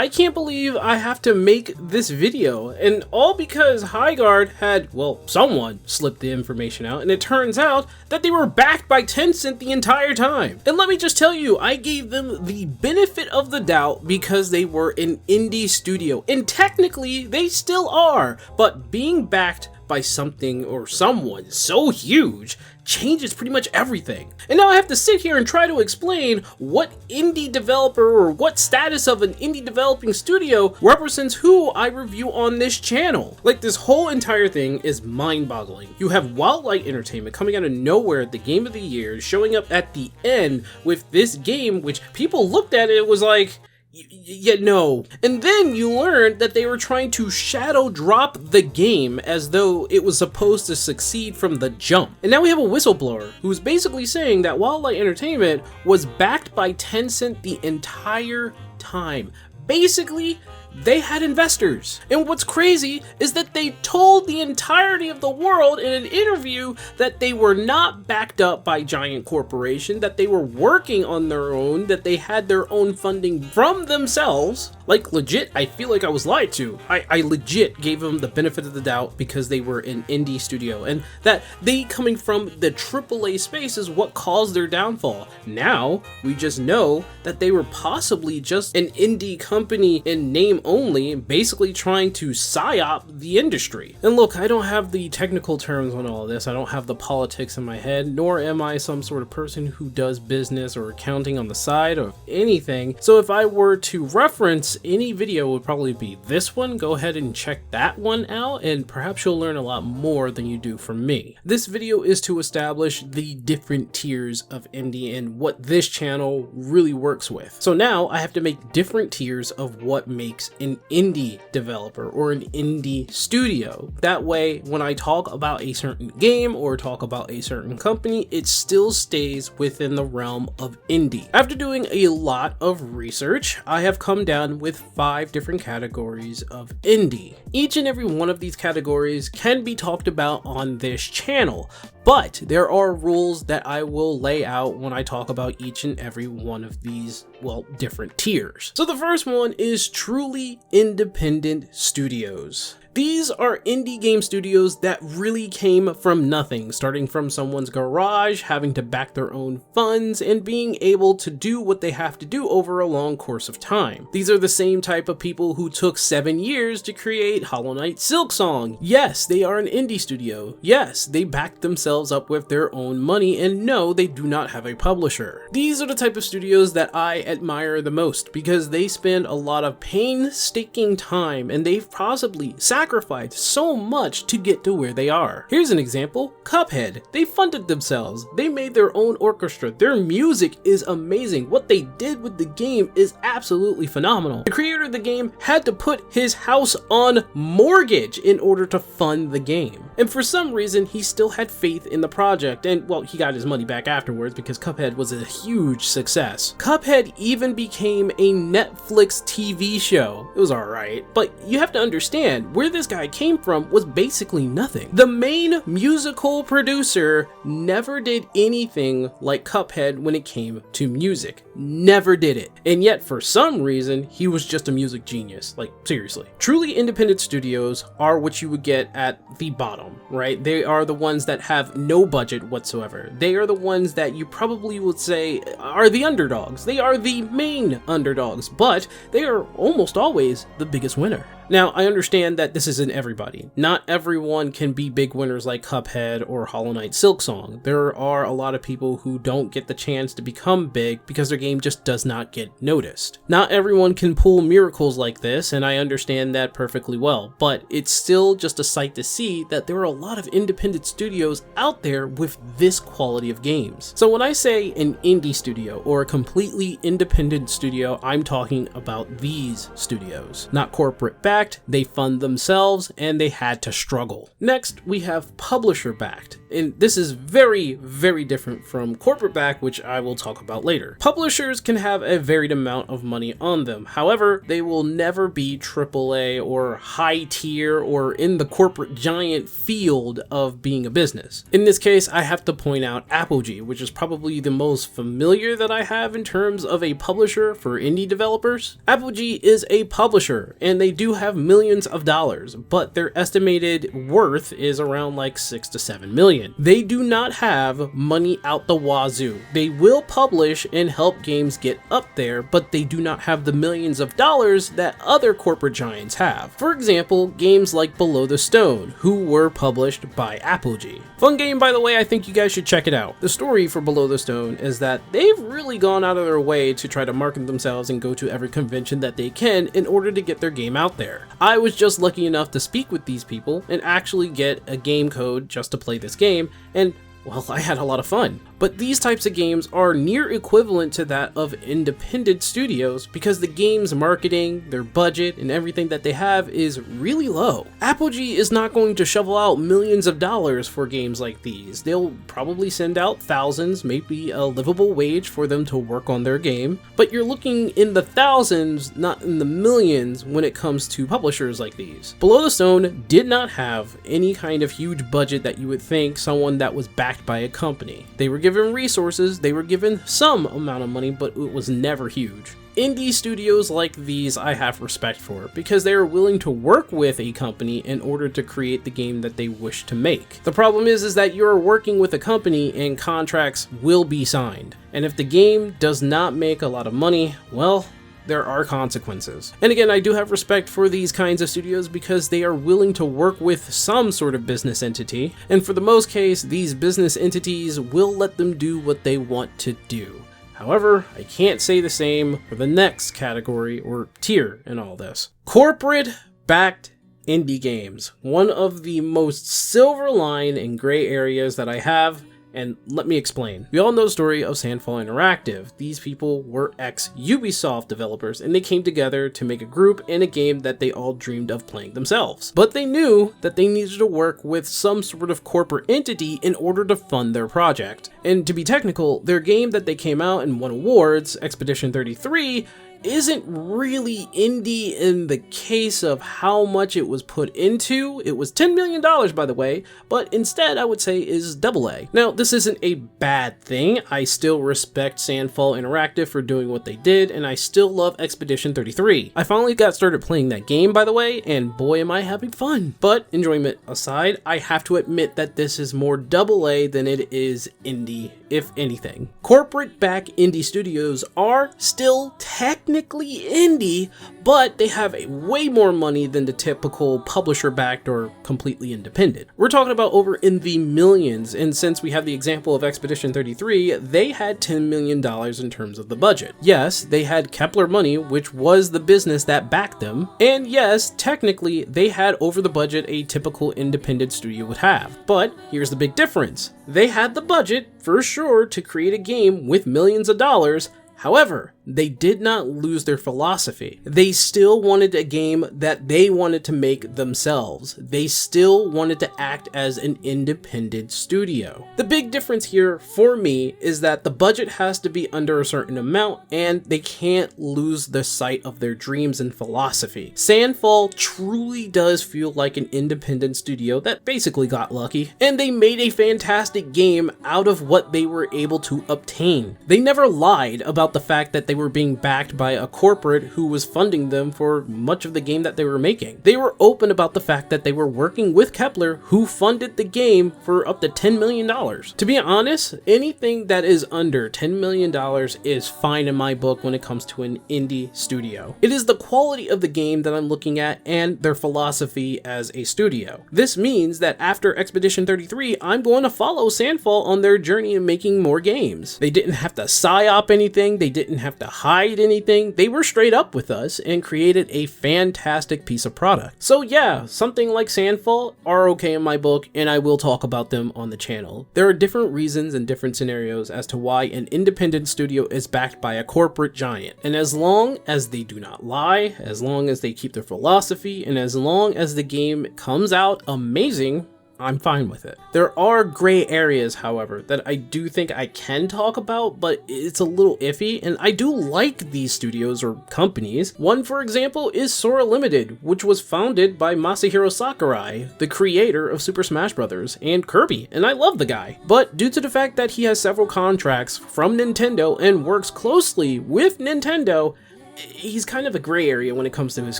can't believe I have to make this video, and all because Highguard had, well, someone slipped the information out, and it turns out that they were backed by Tencent the entire time. And let me just tell you, I gave them the benefit of the doubt because they were an indie studio, and technically they still are, but being backed by something or someone so huge changes pretty much everything. And now I have to sit here and try to explain what indie developer or what status of an indie developing studio represents who I review on this channel. Like, this whole entire thing is mind-boggling. You have Wildlight Entertainment coming out of nowhere at the Game of the Year, showing up at the end with this game which people looked at it was like, yeah, no. And then you learn that they were trying to shadow drop the game as though it was supposed to succeed from the jump. And now we have a whistleblower who's basically saying that Wildlight Entertainment was backed by Tencent the entire time. Basically, they had investors. And what's crazy is that they told the entirety of the world in an interview that they were not backed up by giant corporation, that they were working on their own, that they had their own funding from themselves. Like, legit, I feel like I was lied to. I legit gave them the benefit of the doubt because they were an indie studio, and that they coming from the AAA space is what caused their downfall. Now, we just know that they were possibly just an indie company in name only, basically trying to psyop the industry. And look, I don't have the technical terms on all of this, I don't have the politics in my head, nor am I some sort of person who does business or accounting on the side of anything. So if I were to reference any video, it would probably be this one. Go ahead and check that one out, and perhaps you'll learn a lot more than you do from me. This video is to establish the different tiers of indie and what this channel really works with. So now I have to make different tiers of what makes an indie developer or an indie studio. That way, when I talk about a certain game or talk about a certain company, it still stays within the realm of indie. After doing a lot of research, I have come down with 5 different categories of indie. Each and every one of these categories can be talked about on this channel, but there are rules that I will lay out when I talk about each and every one of these, well, different tiers. So the first one is truly independent studios. These are indie game studios that really came from nothing, starting from someone's garage, having to back their own funds, and being able to do what they have to do over a long course of time. These are the same type of people who took 7 years to create Hollow Knight Silksong. Yes, they are an indie studio. Yes, they backed themselves up with their own money, and no, they do not have a publisher. These are the type of studios that I admire the most because they spend a lot of painstaking time, and they've possibly sacrificed so much to get to where they are. Here's an example: Cuphead. They funded themselves. They made their own orchestra. Their music is amazing. What they did with the game is absolutely phenomenal. The creator of the game had to put his house on mortgage in order to fund the game. And for some reason, he still had faith in the project, and well, he got his money back afterwards because Cuphead was a huge success. Cuphead even became a Netflix TV show. It was alright, but you have to understand, where this guy came from was basically nothing. The main musical producer never did anything like Cuphead when it came to music. Never did it. And yet, for some reason, he was just a music genius. Like, seriously. Truly independent studios are what you would get at the bottom, right? They are the ones that have no budget whatsoever. They are the ones that you probably would say are the underdogs. They are the main underdogs, but they are almost always the biggest winner. Now, I understand that this isn't everybody. Not everyone can be big winners like Cuphead or Hollow Knight Silksong. There are a lot of people who don't get the chance to become big because their game just does not get noticed. Not everyone can pull miracles like this, and I understand that perfectly well, but it's still just a sight to see that there are a lot of independent studios out there with this quality of games. So when I say an indie studio or a completely independent studio, I'm talking about these studios. Not corporate back, backed, they fund themselves, and they had to struggle. Next, we have publisher backed. And this is very, very different from corporate back, which I will talk about later. Publishers can have a varied amount of money on them. However, they will never be AAA or high tier or in the corporate giant field of being a business. In this case, I have to point out Apogee, which is probably the most familiar that I have in terms of a publisher for indie developers. Apogee is a publisher, and they do have millions of dollars, but their estimated worth is around like 6 to 7 million. They do not have money out the wazoo. They will publish and help games get up there, but they do not have the millions of dollars that other corporate giants have. For example, games like Below the Stone, who were published by Apogee. Fun game, by the way. I think you guys should check it out. The story for Below the Stone is that they've really gone out of their way to try to market themselves and go to every convention that they can in order to get their game out there. I was just lucky enough to speak with these people and actually get a game code just to play this game, and well, I had a lot of fun. But these types of games are near equivalent to that of independent studios because the game's marketing, their budget, and everything that they have is really low. Apogee is not going to shovel out millions of dollars for games like these. They'll probably send out thousands, maybe a livable wage for them to work on their game, but you're looking in the thousands, not in the millions when it comes to publishers like these. Below the Stone did not have any kind of huge budget that you would think someone that was backed by a company. They were given resources, they were given some amount of money, but it was never huge. Indie studios like these I have respect for because they are willing to work with a company in order to create the game that they wish to make. The problem is that you're working with a company and contracts will be signed. And if the game does not make a lot of money, well, there are consequences. And again, I do have respect for these kinds of studios because they are willing to work with some sort of business entity, and for the most case, these business entities will let them do what they want to do. However, I can't say the same for the next category or tier in all this. Corporate-backed indie games. One of the most silver line and gray areas that I have. And let me explain. We all know the story of Sandfall Interactive. These people were ex-Ubisoft developers, and they came together to make a group and a game that they all dreamed of playing themselves. But they knew that they needed to work with some sort of corporate entity in order to fund their project. And to be technical, their game that they came out and won awards, Expedition 33, isn't really indie in the case of how much it was put into. It was $10 million, by the way, but instead I would say is AA. Now, this isn't a bad thing. I still respect Sandfall Interactive for doing what they did, and I still love Expedition 33. I finally got started playing that game, by the way, and boy am I having fun. But enjoyment aside, I have to admit that this is more AA than it is indie, if anything. Corporate-backed indie studios are still technically indie, but they have way more money than the typical publisher-backed or completely independent. We're talking about over in the millions, and since we have the example of Expedition 33, they had $10 million in terms of the budget. Yes, they had Kepler money, which was the business that backed them, and yes, technically, they had over the budget a typical independent studio would have. But here's the big difference. They had the budget, for sure, to create a game with millions of dollars. However, they did not lose their philosophy. They still wanted a game that they wanted to make themselves. They still wanted to act as an independent studio. The big difference here for me is that the budget has to be under a certain amount and they can't lose the sight of their dreams and philosophy. Sandfall truly does feel like an independent studio that basically got lucky, and they made a fantastic game out of what they were able to obtain. They never lied about the fact that they were being backed by a corporate who was funding them for much of the game that they were making. They were open about the fact that they were working with Kepler, who funded the game for up to $10 million. To be honest, anything that is under $10 million is fine in my book when it comes to an indie studio. It is the quality of the game that I'm looking at and their philosophy as a studio. This means that after Expedition 33, I'm going to follow Sandfall on their journey in making more games. They didn't have to psyop anything, they didn't have have to hide anything. They were straight up with us and created a fantastic piece of product. So yeah, something like Sandfall are okay in my book, and I will talk about them on the channel. There are different reasons and different scenarios as to why an independent studio is backed by a corporate giant. And as long as they do not lie, as long as they keep their philosophy, and as long as the game comes out amazing, I'm fine with it. There are gray areas, however, that I do think I can talk about, but it's a little iffy, and I do like these studios or companies. One, for example, is Sora Limited, which was founded by Masahiro Sakurai, the creator of Super Smash Bros. And Kirby, and I love the guy. But due to the fact that he has several contracts from Nintendo and works closely with Nintendo, he's kind of a gray area when it comes to his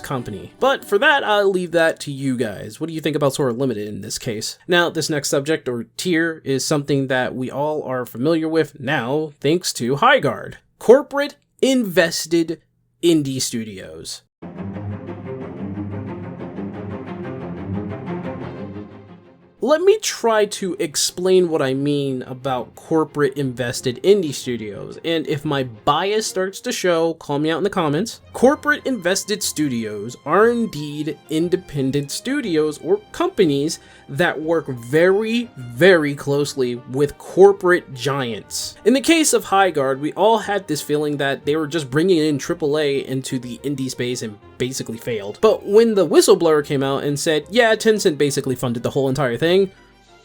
company. But for that, I'll leave that to you guys. What do you think about Sora Limited in this case? Now, this next subject or tier is something that we all are familiar with now, thanks to Highguard. Corporate invested indie studios. Let me try to explain what I mean about corporate invested indie studios, and if my bias starts to show, call me out in the comments. Corporate invested studios are indeed independent studios or companies that work very, very closely with corporate giants. In the case of Highguard, we all had this feeling that they were just bringing in AAA into the indie space and basically failed. But when the whistleblower came out and said, yeah, Tencent basically funded the whole entire thing,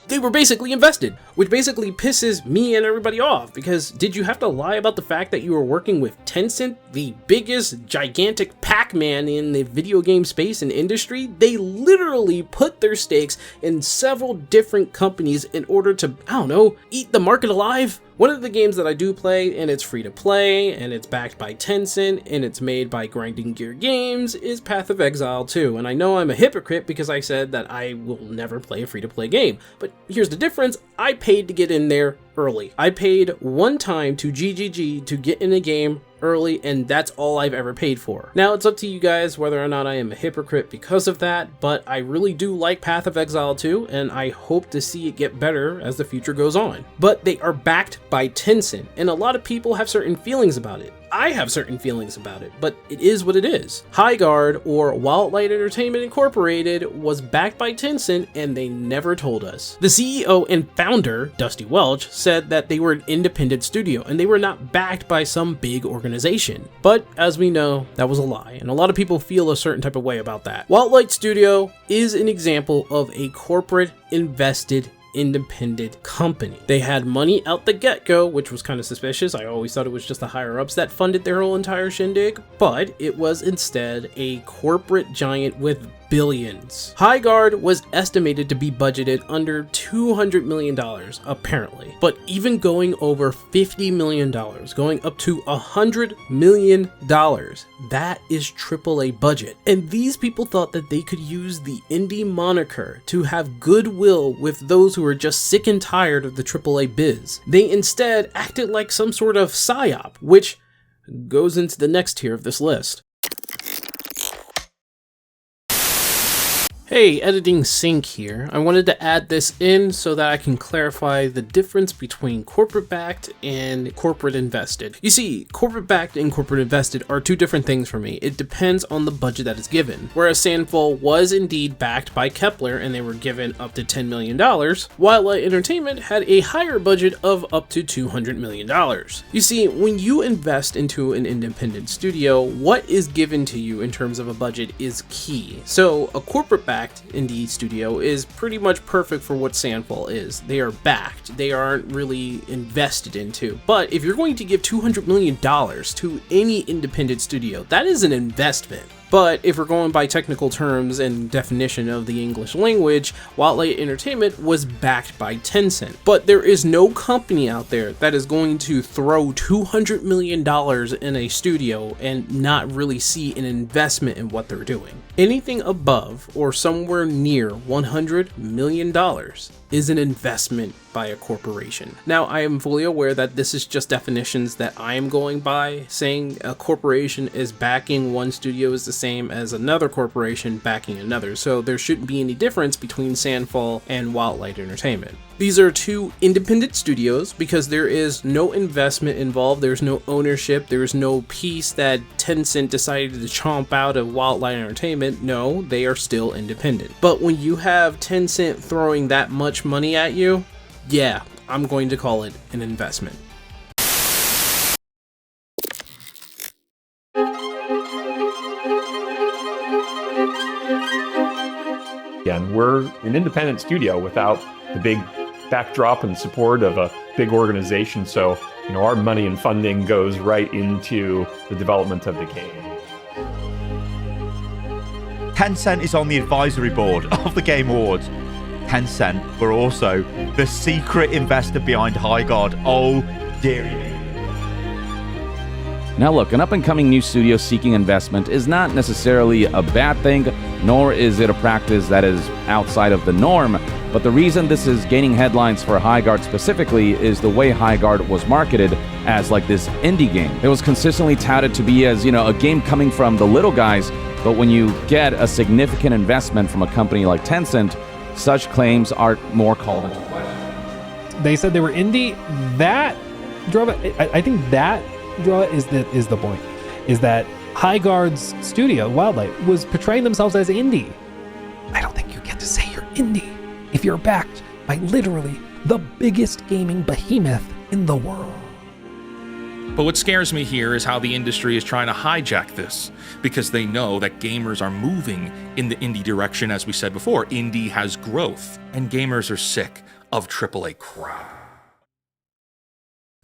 they were basically invested, which basically pisses me and everybody off, because did you have to lie about the fact that you were working with Tencent, the biggest gigantic Pac-Man in the video game space and industry? They literally put their stakes in several different companies in order to, I don't know, eat the market alive. One of the games that I do play, and it's free to play, and it's backed by Tencent, and it's made by Grinding Gear Games, is Path of Exile 2. And I know I'm a hypocrite because I said that I will never play a free to play game. But here's the difference, I paid to get in there early. I paid one time to GGG to get in a game early, and that's all I've ever paid for. Now, it's up to you guys whether or not I am a hypocrite because of that, but I really do like Path of Exile 2, and I hope to see it get better as the future goes on. But they are backed by Tencent, and a lot of people have certain feelings about it. I have certain feelings about it, but it is what it is. Highguard, or Wildlight Entertainment Incorporated, was backed by Tencent, and they never told us. The CEO and founder, Dusty Welch, said that they were an independent studio, and they were not backed by some big organization. But, as we know, that was a lie, and a lot of people feel a certain type of way about that. Wildlight Studio is an example of a corporate invested independent company. They had money out the get-go, which was kind of suspicious. I always thought it was just the higher-ups that funded their whole entire shindig, but it was instead a corporate giant with billions. Highguard was estimated to be budgeted under $200 million, apparently, but even going over $50 million, going up to $100 million, that is AAA budget. And these people thought that they could use the indie moniker to have goodwill with those who are just sick and tired of the AAA biz. They instead acted like some sort of psyop, which goes into the next tier of this list. Hey, Editing Sync here. I wanted to add this in so that I can clarify the difference between corporate backed and corporate invested. You see, corporate backed and corporate invested are two different things for me. It depends on the budget that is given. Whereas Sandfall was indeed backed by Kepler and they were given up to $10 million, Wildlight Entertainment had a higher budget of up to $200 million. You see, when you invest into an independent studio, what is given to you in terms of a budget is key. So a corporate backed indie studio is pretty much perfect for what Sandfall is. They are backed. They aren't really invested into. But if you're going to give $200 million to any independent studio, that is an investment. But if we're going by technical terms and definition of the English language, Wildlight Entertainment was backed by Tencent. But there is no company out there that is going to throw $200 million in a studio and not really see an investment in what they're doing. Anything above or somewhere near $100 million is an investment by a corporation. Now, I am fully aware that this is just definitions that I am going by. Saying a corporation is backing one studio is the same as another corporation backing another, so there shouldn't be any difference between Sandfall and Wildlight Entertainment. These are two independent studios because there is no investment involved, there's no ownership, there's no piece that Tencent decided to chomp out of Wildlight Entertainment. No, they are still independent. But when you have Tencent throwing that much money at you, yeah, I'm going to call it an investment. And we're an independent studio without the big backdrop and support of a big organization. So, our money and funding goes right into the development of the game. Tencent is on the advisory board of the Game Awards. Tencent were also the secret investor behind Highguard. Oh, dearie me. Now look, an up-and-coming new studio seeking investment is not necessarily a bad thing, nor is it a practice that is outside of the norm, but the reason this is gaining headlines for Highguard specifically is the way Highguard was marketed as like this indie game. It was consistently touted to be as, a game coming from the little guys, but when you get a significant investment from a company like Tencent, such claims are more called into question. They said they were indie. That drove it. I think that draw is the point, is that Highguard's studio, Wildlight, was portraying themselves as indie. I don't think you get to say you're indie if you're backed by literally the biggest gaming behemoth in the world. But what scares me here is how the industry is trying to hijack this, because they know that gamers are moving in the indie direction. As we said before, indie has growth, and gamers are sick of AAA crap.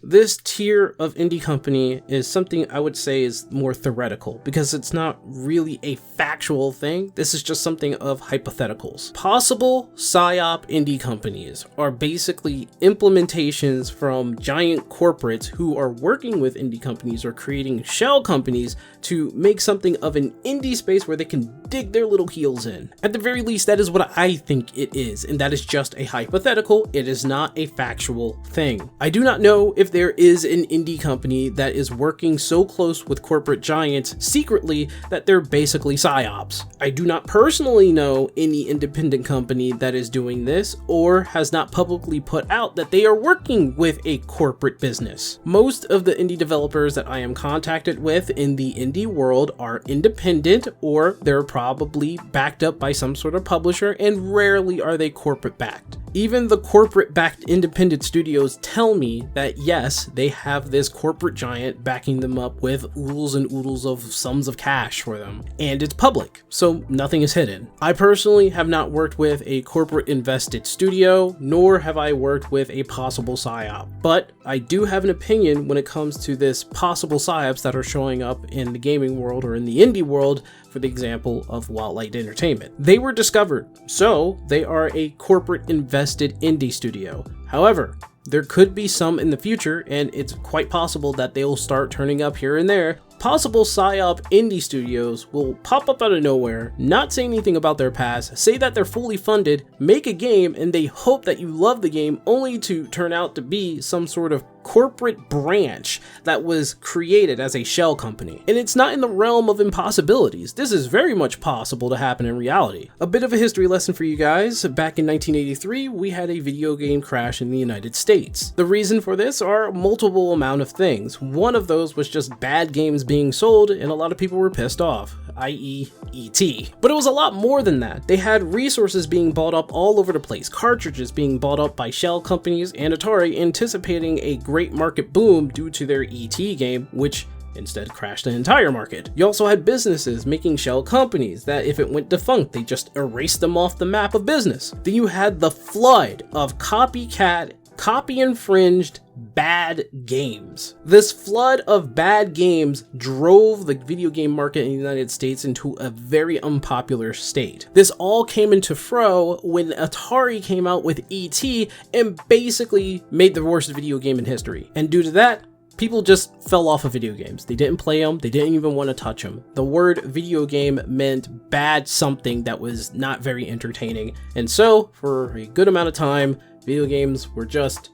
This tier of indie company is something I would say is more theoretical because it's not really a factual thing. This is just something of hypotheticals. Possible PSYOP indie companies are basically implementations from giant corporates who are working with indie companies or creating shell companies to make something of an indie space where they can dig their little heels in. At the very least, that is what I think it is, and that is just a hypothetical. It is not a factual thing. I do not know if there is an indie company that is working so close with corporate giants secretly that they're basically psyops. I do not personally know any independent company that is doing this or has not publicly put out that they are working with a corporate business. Most of the indie developers that I am contacted with in the indie world are independent, or they're probably backed up by some sort of publisher, and rarely are they corporate backed. Even the corporate-backed independent studios tell me that yes, they have this corporate giant backing them up with oodles and oodles of sums of cash for them, and it's public, so nothing is hidden. I personally have not worked with a corporate invested studio, nor have I worked with a possible PSYOP, but I do have an opinion when it comes to this possible PSYOPs that are showing up in the gaming world or in the indie world, for the example of Wildlight Entertainment. They were discovered, so they are a corporate invested indie studio. However, there could be some in the future, and it's quite possible that they'll start turning up here and there. Possible PSYOP indie studios will pop up out of nowhere, not say anything about their past, say that they're fully funded, make a game, and they hope that you love the game, only to turn out to be some sort of corporate branch that was created as a shell company. And it's not in the realm of impossibilities. This is very much possible to happen in reality. A bit of a history lesson for you guys. Back in 1983, we had a video game crash in the United States. The reason for this are multiple amount of things. One of those was just bad games being sold, and a lot of people were pissed off, i.e. E.T. But it was a lot more than that. They had resources being bought up all over the place, cartridges being bought up by shell companies, and Atari anticipating a great market boom due to their E.T. game, which instead crashed the entire market. You also had businesses making shell companies that if it went defunct, they just erased them off the map of business. Then you had the flood of copycat, copy-infringed bad games. This flood of bad games drove the video game market in the United States into a very unpopular state. This all came into fro when Atari came out with E.T. and basically made the worst video game in history. And due to that, people just fell off of video games. They didn't play them. They didn't even want to touch them. The word video game meant bad something that was not very entertaining. And so, for a good amount of time, video games were just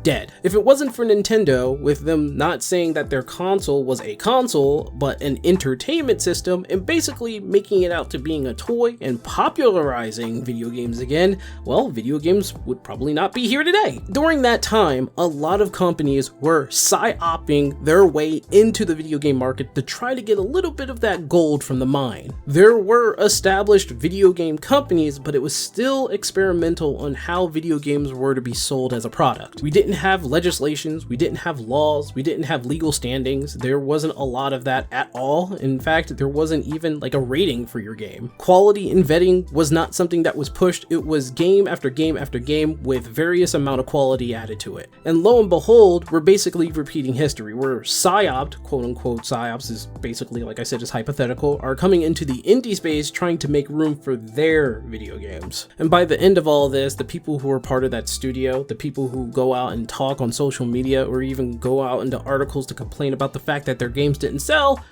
dead. If it wasn't for Nintendo, with them not saying that their console was a console, but an entertainment system, and basically making it out to being a toy and popularizing video games again, well, video games would probably not be here today. During that time, a lot of companies were psyoping their way into the video game market to try to get a little bit of that gold from the mine. There were established video game companies, but it was still experimental on how video games were to be sold as a product. We didn't have legislations, we didn't have laws, we didn't have legal standings. There wasn't a lot of that at all. In fact, there wasn't even like a rating for your game. Quality and vetting was not something that was pushed. It was game after game after game with various amount of quality added to it. And lo and behold, we're basically repeating history. We're psyoped, quote unquote psyops is basically, like I said, is hypothetical, are coming into the indie space trying to make room for their video games. And by the end of all this, the people who are part of that studio, the people who go out and talk on social media or even go out into articles to complain about the fact that their games didn't sell,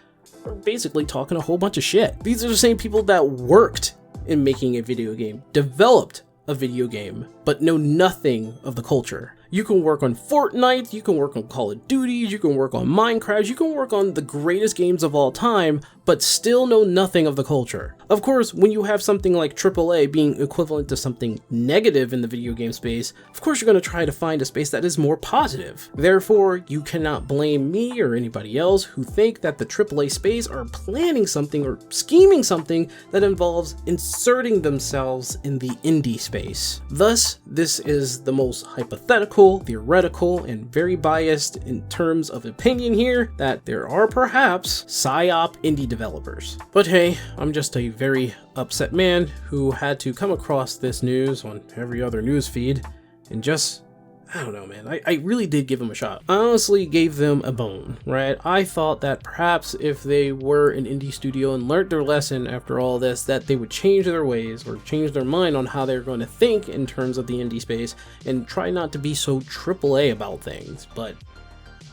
are basically talking a whole bunch of shit. These are the same people that worked in making a video game, developed a video game, but know nothing of the culture. You can work on Fortnite, you can work on Call of Duty, you can work on Minecraft, you can work on the greatest games of all time, but still know nothing of the culture. Of course, when you have something like AAA being equivalent to something negative in the video game space, of course you're going to try to find a space that is more positive. Therefore, you cannot blame me or anybody else who think that the AAA space are planning something or scheming something that involves inserting themselves in the indie space. Thus, this is the most hypothetical, theoretical, and very biased in terms of opinion here, that there are perhaps psyop indie developers. But hey, I'm just a very upset man who had to come across this news on every other news feed and just, I don't know, man. I really did give them a shot. I honestly gave them a bone, right? I thought that perhaps if they were an indie studio and learned their lesson after all this, that they would change their ways or change their mind on how they're going to think in terms of the indie space and try not to be so AAA about things. But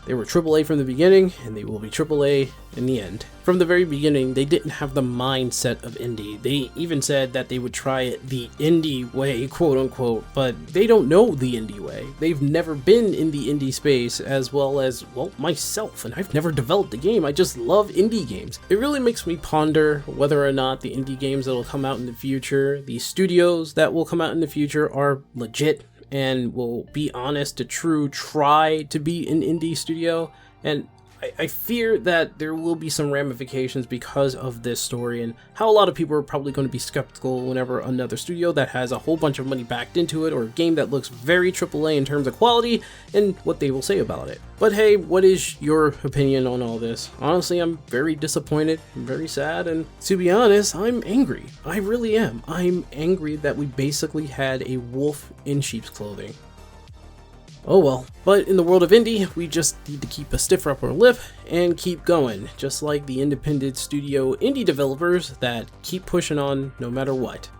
they were AAA from the beginning, and they will be AAA in the end. From the very beginning, they didn't have the mindset of indie. They even said that they would try it the indie way, quote unquote, but they don't know the indie way. They've never been in the indie space, as well as, well, myself, and I've never developed a game. I just love indie games. It really makes me ponder whether or not the indie games that will come out in the future, the studios that will come out in the future, are legit and will be honest to try to be an indie studio. And I fear that there will be some ramifications because of this story and how a lot of people are probably going to be skeptical whenever another studio that has a whole bunch of money backed into it, or a game that looks very AAA in terms of quality, and what they will say about it. But hey, what is your opinion on all this? Honestly, I'm very disappointed, I'm very sad, and to be honest, I'm angry. I really am. I'm angry that we basically had a wolf in sheep's clothing. Oh well. But in the world of indie, we just need to keep a stiff upper lip and keep going, just like the independent studio indie developers that keep pushing on no matter what.